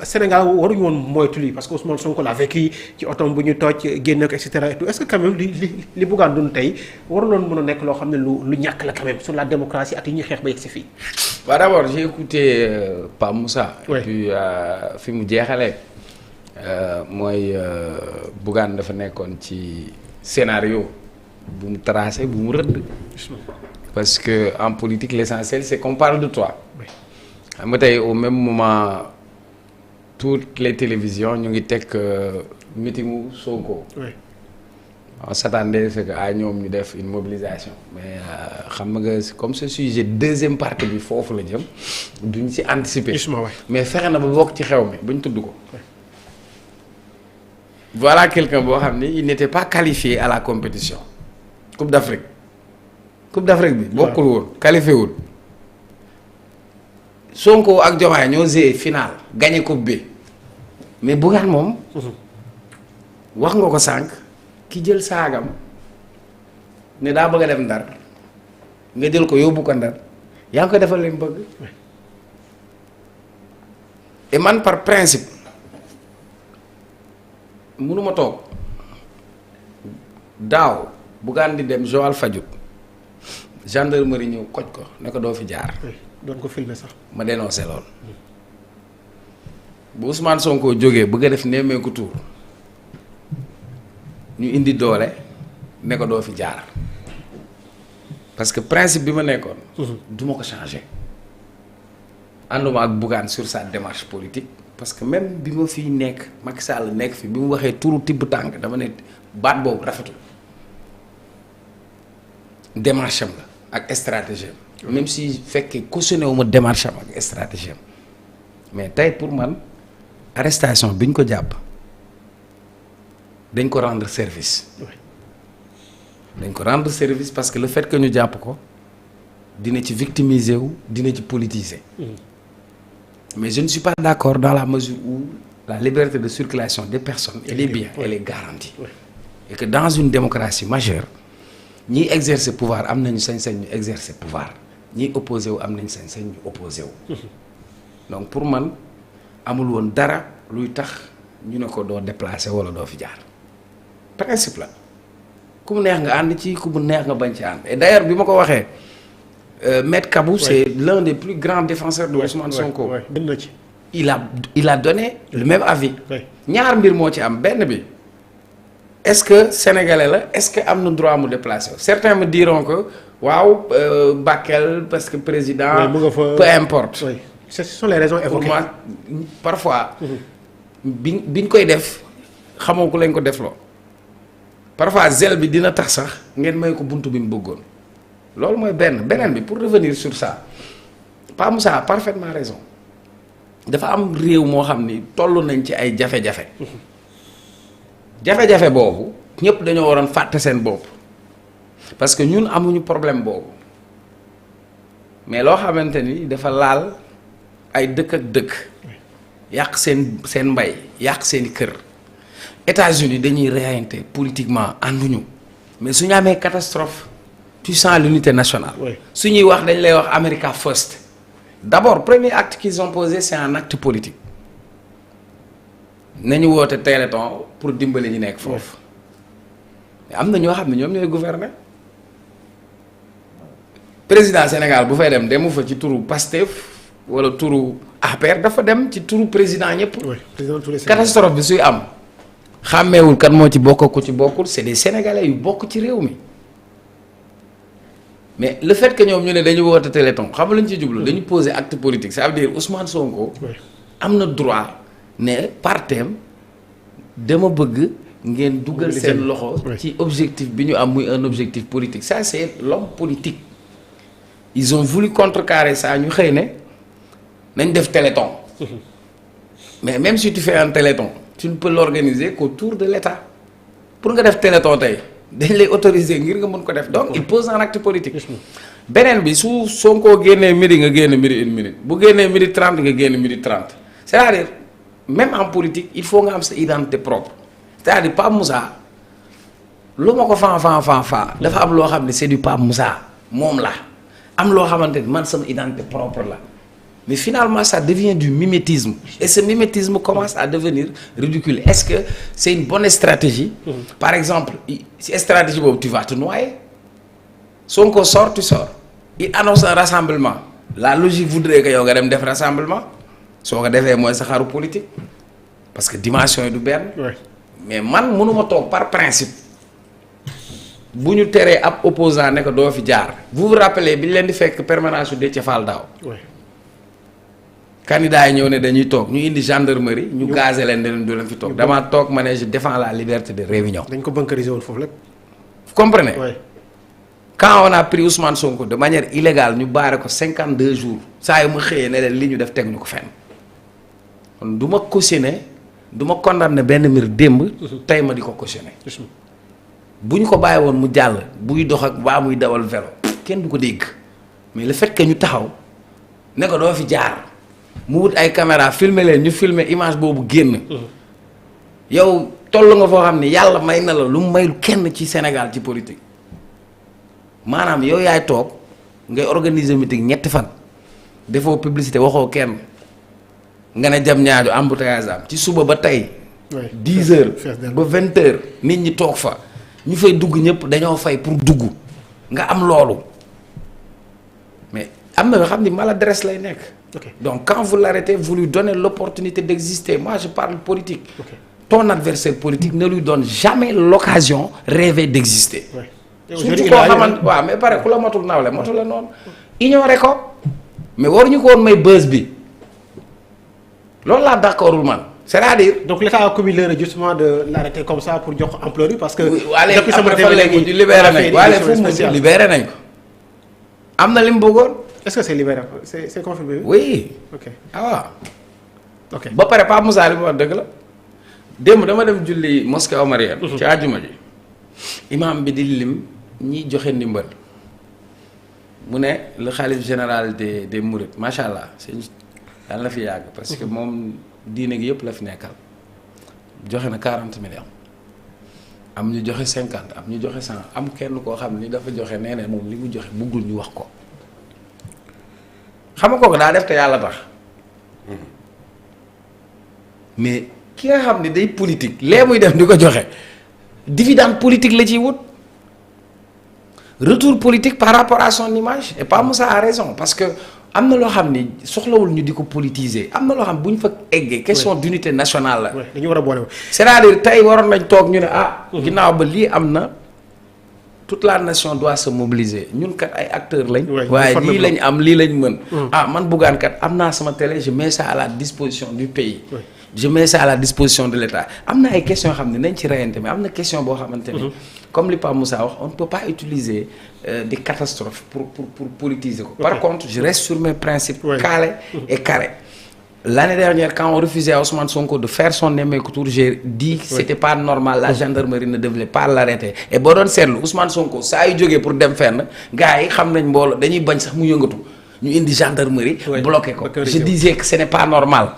Sénégal waruñu woon moytu lii parce que Ousmane Sonko l'a vécu ci otom bu ñu toj génn ko et cetera et tout est-ce que quand même li Bougane dund tey waruloon mën a nekk loo xam ne lu ñàkk la quand même sur la démocratie at yi ñuy xeex ba yegg si fii. waaw d'abord j'ai écouté Pape Moussa. Oui. Et puis fi mu jeexalee mooy Bougane dafa nekkoon ci scénario bu mu tracé bu mu rëdd. parce que en politique l'essentiel c'est qu'on parle de toi. xam nga tey au même moment toutes les télévisions ñu ngi teg meetingu Sonko. Oui. on s'attendait c'est que ñoom ñu def une mobilisation mais xam nga comme ce sujet deuxième partie bi foofu la jëm duñ ci anticiper. Justement, ouais. mais fexe na ba bokk ci xew mi bañ tudd ko. voilà quelqu'un boo xam ni il n'était pas qualifié à la compétition. Coupe d'Afrique bi bokkul woon qualifié wul. Sonko ak Diomaye ñoo joué final gagné coupe bi mais Bougane moom. wax nga ko sànq ki jël saagam ne daa bëgg a dem Ndar nga jël ko yóbbu ko Ndar yaa ngi koy defal leen bëgg. et man par principe mënuma toog daaw Bougane di dem Joal Fadiouth gendarmerie ñëw koj ko ne ko doo fi jaar. doon ko filmer sax. ma dénoncé lool bu Ousmane Sonko jógee bëgg a def nemmeeku tour ñu indi doole ne ko doo fi jaar parce que principe bi ma nekkoon. du ma ko changer. ànduma ak Bougane sur sa démarche politique parce que même bi ma fiy nekk Macky Sall nekk fi bi mu waxee turu tibb tànk dama ne baat boobu rafetul démarche am la ak stratégie am. même si fekkee cautionné wu ma démarche am ak stratégie am mais tey pour man arrestation bi ñu ko jàpp dañ ko rendre service. dañ ko rendre service parce que le fait que ñu jàpp ko dina ci victimiser wu dina ci politiser. mais je ne suis pas d'accord dans la mesure où la liberté de circulation des personnes et des biens elle est garantie. et que dans une démocratie majeure ñiy exercer pouvoir am nañu sañ-sañ ñu exercer pouvoir ñiy opposé wu am nañu sañ-sañ ñu opposé wu. donc pour man amul woon dara luy tax ñu ne ko doo déplacer wala doo fi jaar principe la ku mu neex nga ànd ci ku mu neex nga bañ ci ànd et d'ailleurs bi ma ko waxee Maître Kabou c'est l'un des plus grands défenseurs de Ousmane Sonko. il a donné le même avis. ñaar mbir moo ci am benn bi est-ce que sénégalais la est-ce que am na droit mu déplacer certains me diront que waaw Bakel parce que président. peu importe. oui ce sont les raisons évoquées. pour moi parfois. biñ koy def xamoo ku lañ ko defloo. parfois zèle bi dina tax sax ngeen may ko buntu bi mu bëggoon. loolu mooy beneen bi pour revenir sur ça Pa Moussa a parfaitement raison dafa am réew moo xam ni toll nañ ci ay jafe-jafe jafe-jafe boobu ñëpp dañoo waroon fàtte seen bopp parce que ñun amuñu problème boobu mais loo xamante ni dafa laal ay dëkk ak dëkk yàq seen mbay yàq seeni kër États-Unis dañuy reyante politiquement ànduñu mais su ñu amee catastrophe tu sens l'unité nationale. su ñuy wax dañ lay wax America First. d'abord premier acte qu'ils ont posé c'est un acte politique nañu woote téléthon pour dimbali ñu nekk foofu mais am na ñoo xam ne ñoom ñooy gouverner président Sénégal bu fay dem demu fa ci turu Pastef wala turu APR dafa dem ci turu président ñëpp. catastrophe bi suy am xàmmeewul kan moo ci bokk ku ci bokkul c'est des Sénégalais yu bokk ci réew mi. mais le fait que ñoom ñu ne dañu woote téléthon xam nga lu ñu ci jublu dañu poser acte politique ça veut dire Ousmane Sonko am na droit ne partem dama bëgg ngeen dugal seen loxo ci objectif bi ñu am muy un objectif politique ça c'est l'homme politique ils ont voulu contrecarrer ça ñu xëy ne nañ def téléthon mais même si tu fais un téléthon tu ne peux l'organiser qu'autour de l'État pour nga def téléthon tey dañ lay autoriser ngir nga mën ko def donc il pose un acte politique beneen bi su Sonko génnee midi nga génn midi 1 minute bu génnee midi 30 nga génn midi 30 c'est-à-dire même en politique il faut nga am sa identité propre c'est-à-dire Pape Moussa lu ma ko fan dafa am loo xam ne c'est du Pape Moussa moom la am loo xamante ni man sama identité propre la mais finalement ça devient du mimétisme et ce mimétisme commence à devenir ridicule. Est-ce que c'est une bonne stratégie? Par exemple si stratégie boobu tu vas te noyer. Sonko sort, tu sors. Il annonce un rassemblement. La logique voudrait que yow nga dem def rassemblement soo ko defee mooy sa xaru politique parce que dimension yi du benn. mais man mënuma toog par principe bu ñu teree ab opposant ne ko doo fi jaar. vous vous rappelez bi ñu leen di fekk permanence su Déthié Fall daaw. candidat yi ñëw ne dañuy toog ñu indi gendarmerie ñu gazé leen ne leen du leen fi toog. damaa toog ma ne je défends la liberté de réunion. dañ ko bunkeriser woon foofu lépp. vous comprenez. quand on a pris Ousmane Sonko de manière illégale ñu baare ko 52 jours saa yu ma xëyee ne leen li ñu def teg ñu ko fenn kon du ma cautionner du ma condamner benn mbir démb. tey ma di ko cautionner. bu ñu ko bàyyi woon mu jàll buy dox ak waa muy dawal vélo kenn du ko dégg mais le fait que ñu taxaw ne ko doo fi jaar mu wut ay caméra filmer leen ñu filmer image boobu génn. yow toll nga foo xam ne yàlla may na la lu mu mayul kenn ci Sénégal ci politique. maanaam yow yaay toog ngay organiser meeting ñetti fan defoo publicité waxoo kenn nga ne jam ñaaju embouteillage am ci suba ba tey 10 heures ba 20 heures nit ñi toog fa ñu fay dugg ñëpp dañoo fay pour dugg nga am loolu mais am na yoo xam ni maladresse lay nekk. Donc quand vous l'arrêtez vous lui donnez l'opportunité d'exister. Moi je parle politique. Ton adversaire politique ne lui donne jamais l'occasion rêver d'exister. surtout koo xamante waaw mais pare ku la matul nawle matul la noonu ignoré ko mais waruñu ko woon may buzz bi loolu laa d'accordul man c'est-à-dire. donc l'État a commis l'erreur justement de l'arrêter comme ça pour jox ampleur bi parce que. depuis sama léegi libéré nañ ko waaye fu mu libéré nañ ko am na li mu bëggoon. est-ce que c'est libéré c'est confirmé. oui. ok ah waaw. ok ba pare Pape Moussa li mu wax dëgg la démb dama dem julli mosquée omarienne. ci àjjuma ji. imam bi di lim. ñiy joxe ndimbal mu ne le khalife général des Mourides macha allah sëñ yàlla na fi yàgg parce que moom diine gi yëpp la fi nekkal joxe na 40 millions am ñu joxe 50 am ñu joxe 100 am kenn koo xam ni dafa joxe nee na moom li mu joxe bëggul ñu wax ko xam nga kooku daa def te yàlla tax mais ki nga xam ni day politique lee muy def di ko joxe dividende politique la ciy wut. Retour politique par rapport à son image et Pape Moussa a raison parce que am na loo xam ni soxlawul ñu di ko politiser am na loo xam bu ñu fa eggee question d'unité nationale la. dañu war a boole. c'est-à-dire tey waroon nañ toog ñu ne ginnaaw ba lii am na toute la nation doit se mobiliser ñun kat ay acteurs lañ. waaye lii lañ am lii lañ mën. man Bougane kat am naa sama télé je mets ça à la disposition du pays. je mets ça à la disposition de l'État am na ay questions yoo xam ne nañ ci reyante mais am na question boo xamante ne. comme li Pape Moussa wax on ne peut pas utiliser des catastrophes pour politiser ko. Par contre je reste sur mes principes. calés et carrés. L'année dernière quand on refusait à Ousmane Sonko de faire son nemmeeku tour j'ai dit que c'était pas normal la gendarmerie ne devait pas l'arrêter et boo doon seetlu Ousmane Sonko saa yu jógee pour dem fenn gars yi xam nañ mbooloo dañuy bañ sax mu yëngatu ñu indi gendarmerie. bloqué ko je disais que ce n'est pas normal.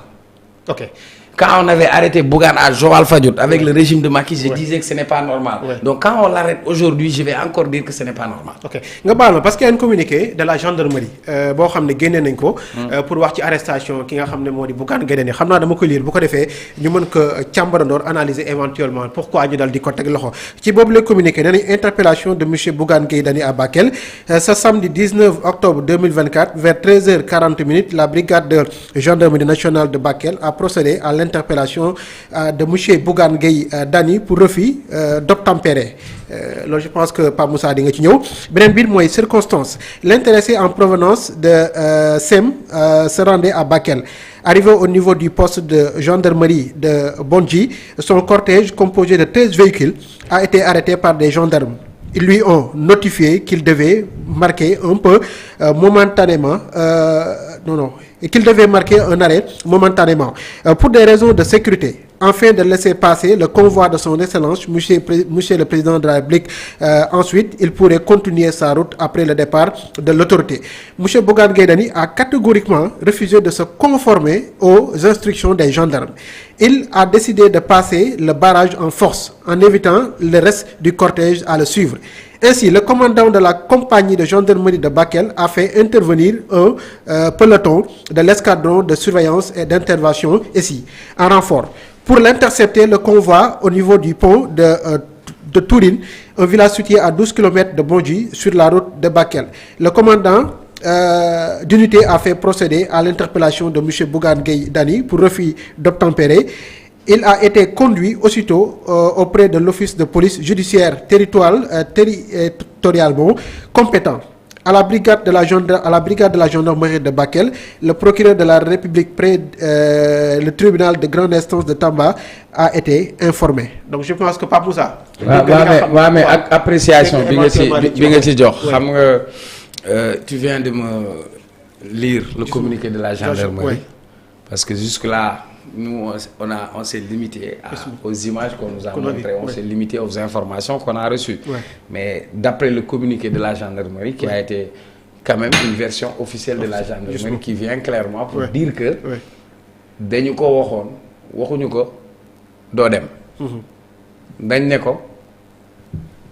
ok. Quand on avait arrêté Bougane à Joal Fadiouth avec le régime de Macky je disais que ce n'est pas normal. Donc quand on l'arrête aujourd'hui je vais encore dire que ce n'est pas normal. ok nga baal ma parce qu'il y a un communiqué de la gendarmerie boo xam ne génne nañ ko. pour wax ci arrestation ki nga xam ne moo di Bougane Gueye Dany xam naa dama koy lire bu ko defee ñu mën ko càmbarandoor analyser éventuellement pourquoi ñu dal di ko teg loxo ci boobu la communiqué nee nañ interpellation de monsieur Bougane Gueye Dany à Bakel ce samedi 19 octobre 2024 vers 13h40 la brigade de gendarmerie nationale de Bakel a procédé à l'interpellation de monsieur Bougane Gueye Dany pour refus d'obtempérer loolu je pense que Pape Moussa di nga ci ñëw beneen biir mooy circonstance l'intéressé en provenance de SEM se rendait à Bakel. Arrivé au niveau du poste de gendarmerie de Bondji, son cortège composé de 13 véhicules a été arrêté par des gendarmes. Ils lui ont notifié qu'il devait marquer un peu momentanément qu'il devait marquer un arrêt momentanément pour des raisons de sécurité afin de laisser passer le convoi de son excellence monsieur le président de la République. Ensuite il pourrait continuer sa route après le départ de l'autorité. Monsieur Bougane Gueye Dany a catégoriquement refusé de se conformer aux instructions des gendarmes. Il a décidé de passer le barrage en force en évitant le reste du cortège à le suivre. Ainsi, le commandant de la compagnie de gendarmerie de Bakel a fait intervenir un peloton de l'escadron de surveillance et d'intervention ici, en renfort, pour l'intercepter le convoi au niveau du pont de Tourine, un village situé à 12 km de Bondji sur la route de Bakel. Le commandant d'unité a fait procéder à l'interpellation de M. Bougane Gueye Dany pour refus d'obtempérer. Il a été conduit aussitôt auprès de l'office de police judiciaire territorialement compétent. À la brigade de la gendarmerie de Bakel, le procureur de la République près le tribunal de grande instance de Tamba a été informé. Donc je pense que Pape Moussa. waaw mais ak appréciation bi nga ci jox xam nga tu viens de me lire le communiqué de la gendarmerie parce que jusque-là nous on s'est limité aux images qu'on nous a montrées, on s'est limité aux informations qu'on a reçues. Mais d'après le communiqué de la gendarmerie qui a été quand même une version officielle de la gendarmerie qui vient clairement pour dire que dañu ko waxuñu ko doo dem. dañ ne ko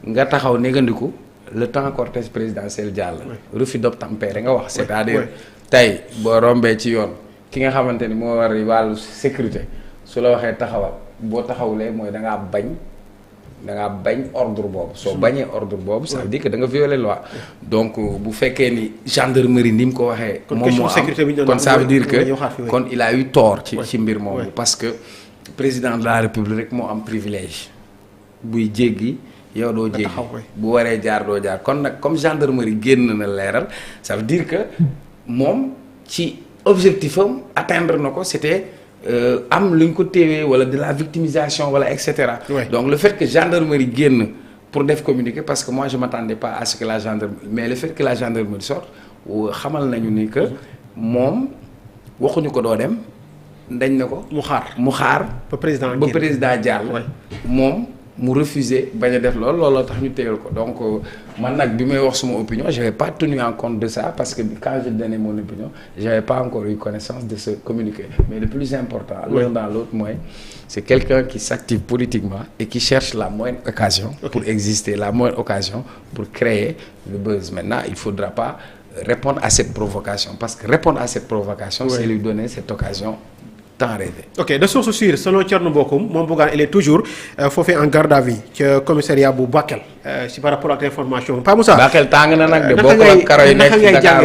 nga taxaw négandiku le temps cortège présidentiel jàll. refus d'obtempérer nga wax c'est-à-dire tey boo rombee ci yoon ki nga xamante ni moo war wàllu sécurité su la waxee taxawal boo taxawulee mooy da ngaa bañ ordre boobu soo bañee ordre boobu ça veut dire que da nga violer loi donc bu fekkee ni gendarmerie ni mu ko waxee moom moo am kon ça veut dire que kon il a eu tort ci mbir moomu parce que président de la république rek moo am privilège buy jéggi yow doo jéggi bu waree jaar doo jaar kon nag comme gendarmerie génn na leeral ça veut dire que moom ci objectif am atteindre na ko c'était am lu ñu ko téewee wala de la victimisation wala et cetera. Donc le fait que gendarmerie génn pour def communiquer parce que moi je m'attendais pas à ce que la gendarmerie mais le fait que la gendarmerie sorte xamal nañu ni que moom waxuñu ko doo dem dañ na ko. mu xaar ba président jàll. moom mu refusé bañ a def looloo tax ñu téyal ko donc man nag bi may wax suma opinion j'avais pas tenu en compte de ça parce que quand je donnais mon opinion j'avais pas encore eu connaissance de ce communiqué mais le plus important l'un dans l'autre mooy c'est quelqu'un qui s'active politiquement et qui cherche la moindre occasion pour exister, la moindre occasion pour créer le buzz. Maintenant il faudra pas répondre à cette provocation parce que répondre à cette provocation c'est lui donner cette occasion tant rêvé. Ok, de source sûre, selon Thierno Bocoum, mon Bougane il est toujours fait en garde à vue ci commissariat bu Bakel ci par rapport ak information Pa Moussa. Bakel tàng na nag de bokkul ak karo yi nekk ci Dakar.